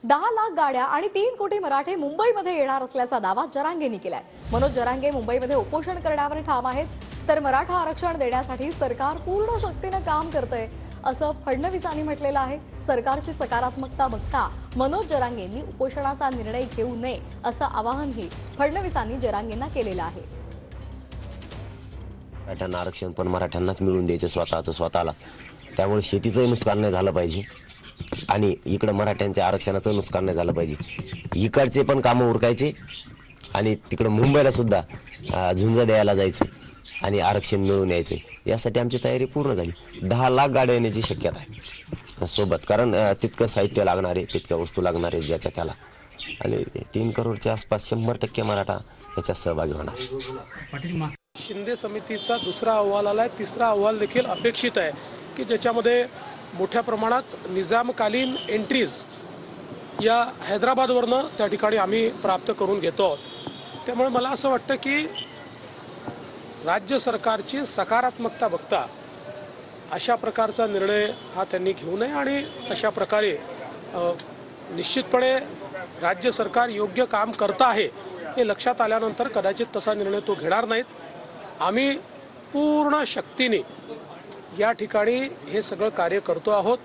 10 लाख गाड्या आणि 3 कोटी मराठे मुंबईमध्ये येणार असल्याचा दावा जरांगेंनी केलाय। मनोज जरांगे मुंबईमध्ये उपोषण करण्यावर ठाम आहेत, तर मराठा आरक्षण देण्यासाठी सरकार पूर्ण शक्तीने काम करतंय असं फडणवीसांनी म्हटलेलं आहे। सरकारची सकारात्मकता बघता मनोज जरांगेंनी उपोषणाचा निर्णय घेऊ नये असं आवाहनही फडणवीसांनी जरांगेंना केलेलं आहे। मराठ्यांना आरक्षण पण मराठ्यांनाच मिळून द्यायचं स्वतःला, त्यामुळे शेतीचं नुकसान नाही झालं पाहिजे आणि इकडे मराठ्यांच्या आरक्षणाचं नुकसान नाही झालं पाहिजे। इकडचे पण कामं उरकायचे आणि तिकडे मुंबईला सुद्धा झुंज द्यायला जायचं आणि आरक्षण मिळवून यायचे, यासाठी आमची तयारी पूर्ण झाली। 10 लाख गाड्या येण्याची शक्यता आहे सोबत, कारण तितकं साहित्य लागणार आहे, तितक्या वस्तू लागणार आहे ज्याच्या त्याला, आणि 3 करोडच्या आसपास 100% मराठा याच्यात सहभागी होणार। शिंदे समितीचा दुसरा अहवाल आलाय, तिसरा अहवाल देखील अपेक्षित आहे की ज्याच्यामध्ये मोठ्या प्रमाणात निजामकालीन एंट्रीज या हैदराबादवरनं त्या ठिकाणी आम्ही प्राप्त करून घेतो आहोत। त्यामुळे मला असं वाटतं की राज्य सरकारची सकारात्मकता बघता अशा प्रकारचा निर्णय हा त्यांनी घेऊ नये आणि तशा प्रकारे निश्चितपणे राज्य सरकार योग्य काम करत आहे हे लक्षात आल्यानंतर कदाचित तसा निर्णय तो घेणार नाहीत। आम्ही पूर्ण शक्तीने या ठिकाणी हे सगळं कार्य करतो आहोत।